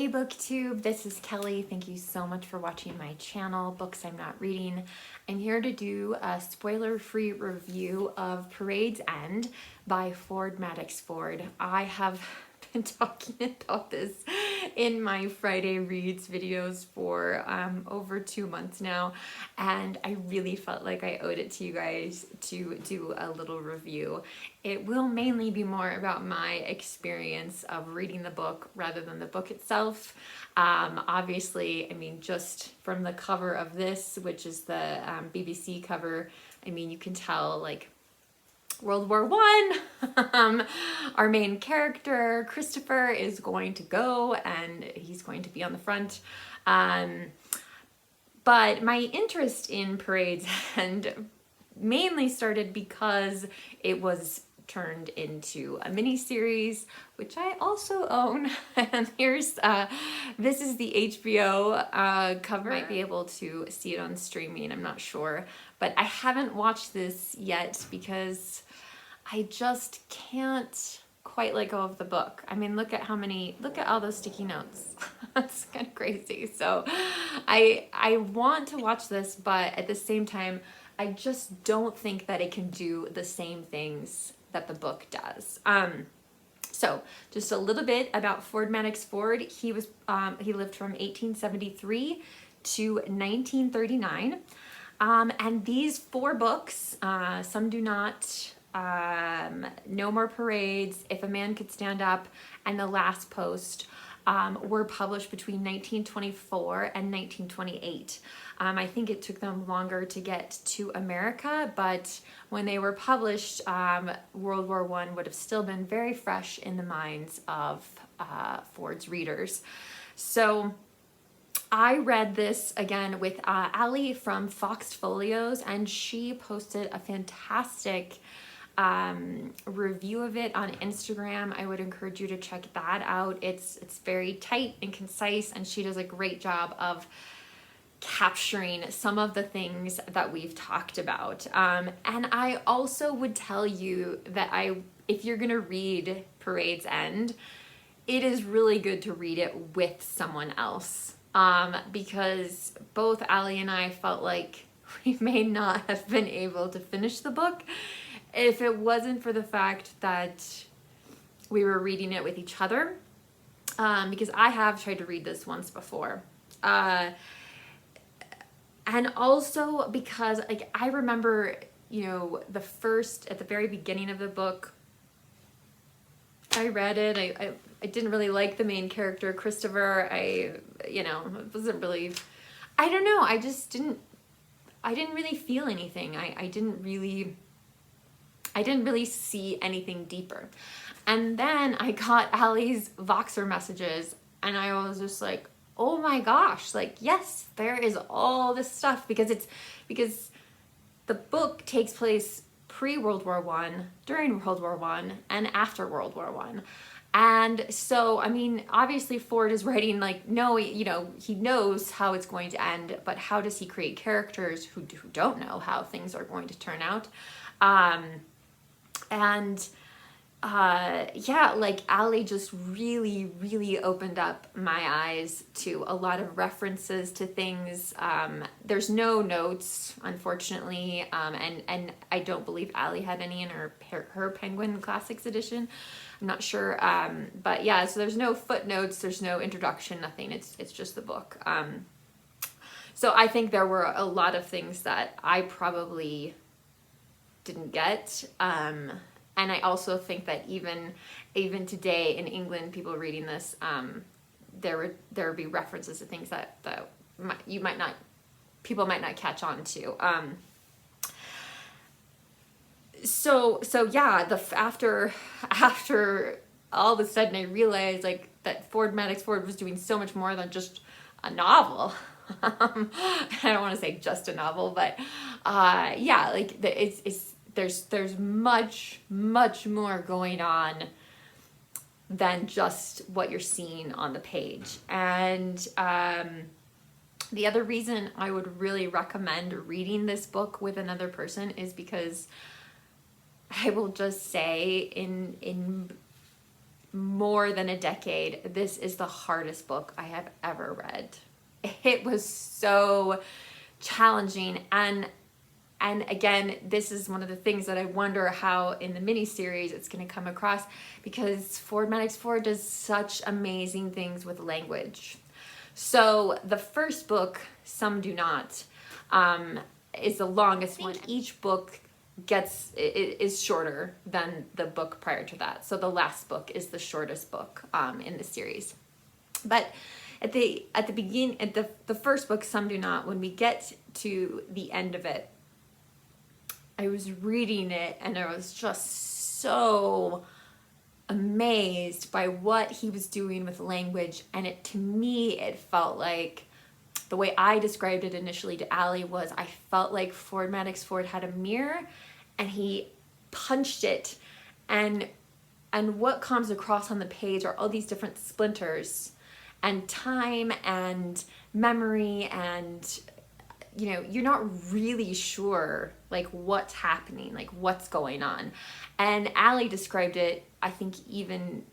Hey BookTube, this is Kelly. Thank you so much for watching my channel, Books I'm Not Reading. I'm here to do a spoiler-free review of Parade's End by Ford Madox Ford. I have been talking about this in my Friday Reads videos for over 2 months now, and I really felt like I owed it to you guys to do a little review. It will mainly be more about my experience of reading the book rather than the book itself. Obviously, I mean, just from the cover of this, which is the BBC cover, I mean, you can tell like World War I. Our main character, Christopher, is going to go and he's going to be on the front. But my interest in Parade's End mainly started because it was turned into a mini-series, which I also own. And here's, this is the HBO cover. I might be able to see it on streaming, I'm not sure. But I haven't watched this yet because I just can't quite let go of the book. I mean, look at all those sticky notes. That's kind of crazy. So I want to watch this, but at the same time, I just don't think that it can do the same things that the book does. So just a little bit about Ford Madox Ford. He lived from 1873 to 1939. And these 4 books, Some Do Not, No More Parades, If a Man Could Stand Up, and The Last Post, were published between 1924 and 1928. I think it took them longer to get to America, but when they were published, World War I would have still been very fresh in the minds of Ford's readers. So I read this again with Ali from Fox Folios, and she posted a fantastic review of it on Instagram. I would encourage you to check that out. It's very tight and concise, and she does a great job of capturing some of the things that we've talked about. And I also would tell you that if you're gonna read Parade's End, it is really good to read it with someone else. Because both Ali and I felt like we may not have been able to finish the book if it wasn't for the fact that we were reading it with each other. Because I have tried to read this once before. And also because like I remember, you know, at the very beginning of the book, I read it. I didn't really like the main character, Christopher. It wasn't really, I don't know. I didn't really feel anything. I didn't really see anything deeper. And then I got Ali's Voxer messages and I was just like, oh my gosh, like, yes, there is all this stuff because the book takes place pre-World War I, during World War I, and after World War I. And so, I mean, obviously Ford is writing like, no, you know, he knows how it's going to end, but how does he create characters who don't know how things are going to turn out? Yeah, like Ali just really, really opened up my eyes to a lot of references to things. There's no notes, unfortunately, and I don't believe Ali had any in her Penguin Classics edition. I'm not sure, but yeah, so there's no footnotes, there's no introduction, nothing. It's just the book. So I think there were a lot of things that I probably didn't get. And I also think that even today in England, people reading this, there would be references to things that people might not catch on to. So yeah, after all of a sudden I realized like that Ford Madox Ford was doing so much more than just a novel. I don't want to say just a novel, but yeah, like there's much more going on than just what you're seeing on the page. And the other reason I would really recommend reading this book with another person is because I will just say in more than a decade, this is the hardest book I have ever read. It was so challenging, and again, this is one of the things that I wonder how in the miniseries it's going to come across, because Ford Maddox Ford does such amazing things with language. So the first book, Some Do Not, is the longest one. Each book is shorter than the book prior to that. So the last book is the shortest book in the series. But at the beginning, at the first book, Some Do Not, when we get to the end of it, I was reading it and I was just so amazed by what he was doing with language. And to me, it felt like, the way I described it initially to Allie was, I felt like Ford Maddox Ford had a mirror and he punched it, and what comes across on the page are all these different splinters, and time and memory, and you're not really sure like what's happening, like what's going on. And Allie described it, I think, even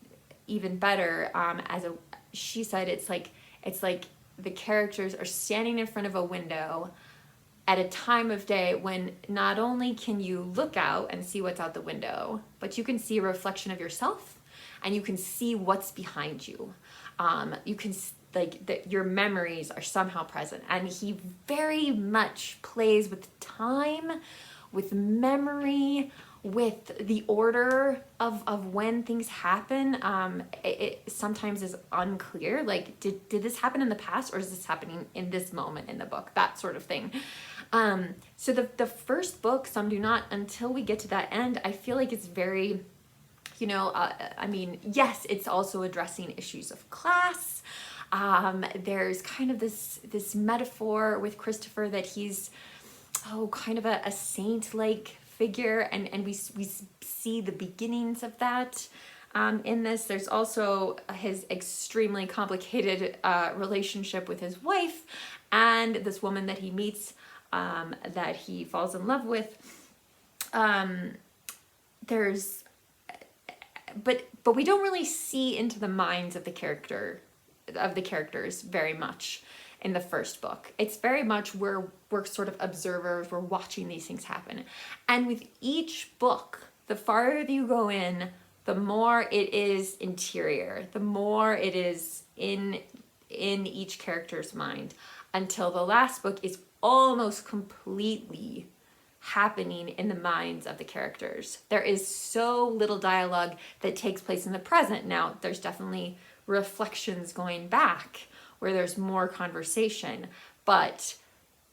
better, she said it's like the characters are standing in front of a window at a time of day when not only can you look out and see what's out the window, but you can see a reflection of yourself and you can see what's behind you. You can, your memories are somehow present. And he very much plays with time, with memory, with the order of when things happen. It sometimes is unclear, like did this happen in the past, or is this happening in this moment in the book, that sort of thing. So the first book, Some Do Not, until we get to that end, I feel like it's very, yes, it's also addressing issues of class. There's kind of this metaphor with Christopher that he's kind of a saint-like figure, and we see the beginnings of that in this. There's also his extremely complicated relationship with his wife and this woman that he meets, that he falls in love with. But we don't really see into the minds of the characters very much in the first book. It's very much we're sort of observers, we're watching these things happen. And with each book, the farther you go in, the more it is interior, the more it is in each character's mind, until the last book is almost completely happening in the minds of the characters. There is so little dialogue that takes place in the present. Now, there's definitely reflections going back where there's more conversation, but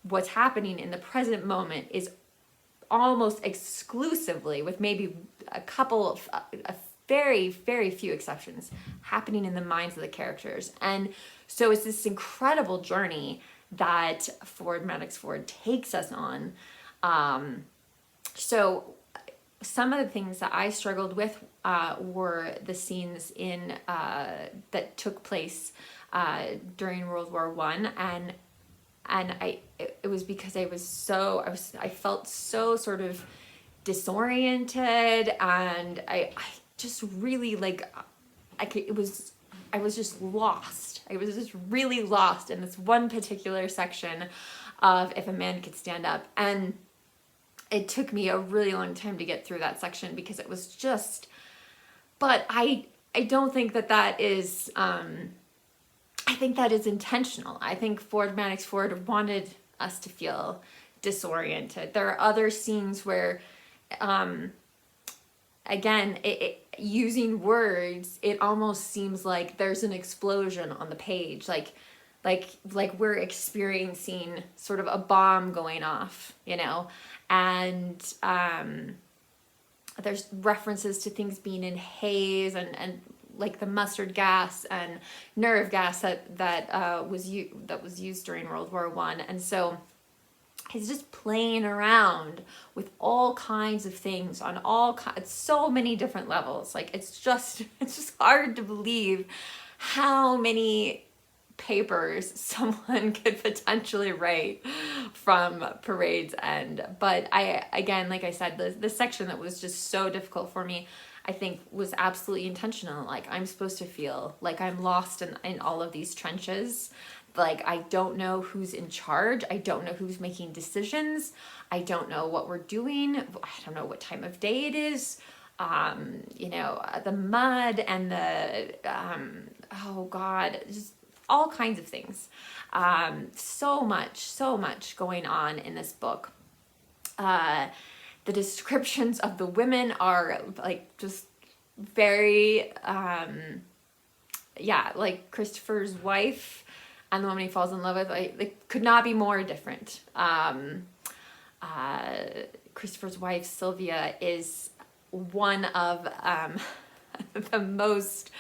what's happening in the present moment is almost exclusively, with maybe a couple of a very, very few exceptions, happening in the minds of the characters. And so it's this incredible journey that Ford Maddox Ford takes us on. So some of the things that I struggled with were the scenes that took place during World War I, and it was because I felt so sort of disoriented, and I just really I was just lost. I was just really lost in this one particular section of If a Man Could Stand Up. And it took me a really long time to get through that section because it was just, but I don't think that is, I think that is intentional. I think Ford Maddox Ford wanted us to feel disoriented. There are other scenes where, again, using words, it almost seems like there's an explosion on the page, like we're experiencing sort of a bomb going off, and there's references to things being in haze and like the mustard gas and nerve gas that was used during World War I. And so he's just playing around with all kinds of things on so many different levels. Like it's just hard to believe how many papers someone could potentially write from Parade's End. But again, like I said, the section that was just so difficult for me, I think was absolutely intentional. Like, I'm supposed to feel like I'm lost in all of these trenches. Like, I don't know who's in charge. I don't know who's making decisions. I don't know what we're doing. I don't know what time of day it is. The mud and oh God, just all kinds of things. So much going on in this book. The descriptions of the women are like just very, like Christopher's wife and the woman he falls in love with, they could not be more different. Christopher's wife, Sylvia, is one of the most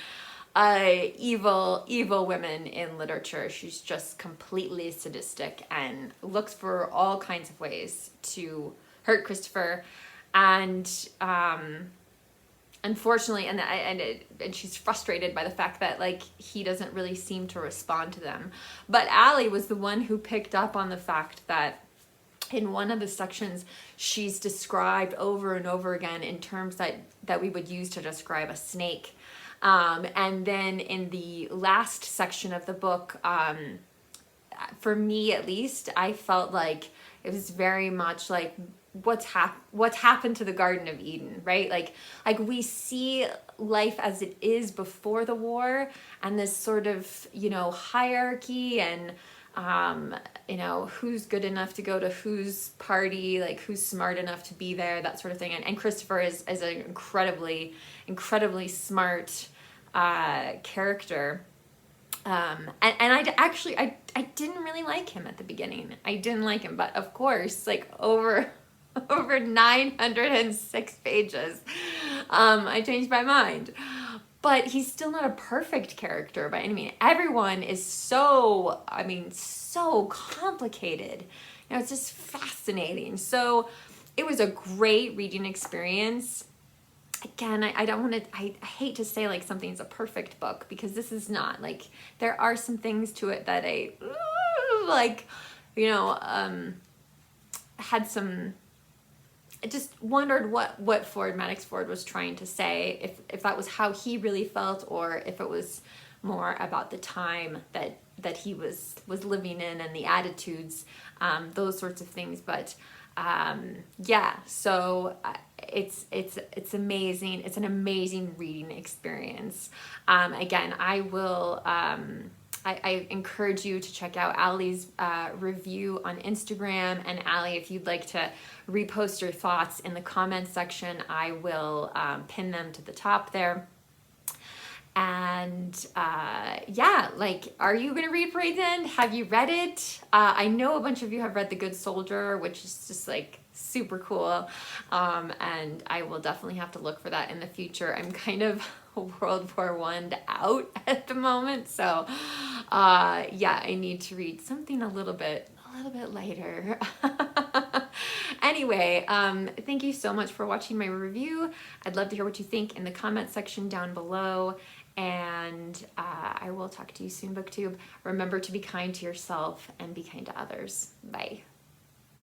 evil women in literature. She's just completely sadistic and looks for all kinds of ways to hurt Christopher, and unfortunately, and she's frustrated by the fact that like he doesn't really seem to respond to them. But Allie was the one who picked up on the fact that in one of the sections she's described over and over again in terms that we would use to describe a snake. And then in the last section of the book, for me at least, I felt like it was very much like what's happened to the Garden of Eden, right? Like we see life as it is before the war, and this sort of, hierarchy and, who's good enough to go to whose party, like who's smart enough to be there, that sort of thing. And Christopher is an incredibly smart character. And I didn't really like him at the beginning. I didn't like him, but of course, like over 906 pages, I changed my mind. But he's still not a perfect character by any means. Everyone is so complicated. It's just fascinating. So it was a great reading experience. Again, I hate to say like something's a perfect book, because this is not. Like, there are some things to it that had some. I just wondered what Maddox Ford was trying to say, if that was how he really felt, or if it was more about the time that he was living in and the attitudes, those sorts of things. But so it's amazing. It's an amazing reading experience. Again, I will. I encourage you to check out Allie's review on Instagram. And Allie, if you'd like to repost your thoughts in the comments section, I will pin them to the top there. And are you going to read Parade's End? Have you read it? I know a bunch of you have read The Good Soldier, which is just like super cool. And I will definitely have to look for that in the future. I'm kind of World War I out at the moment. So I need to read something a little bit lighter. Anyway, thank you so much for watching my review. I'd love to hear what you think in the comment section down below. And I will talk to you soon, BookTube. Remember to be kind to yourself and be kind to others. Bye.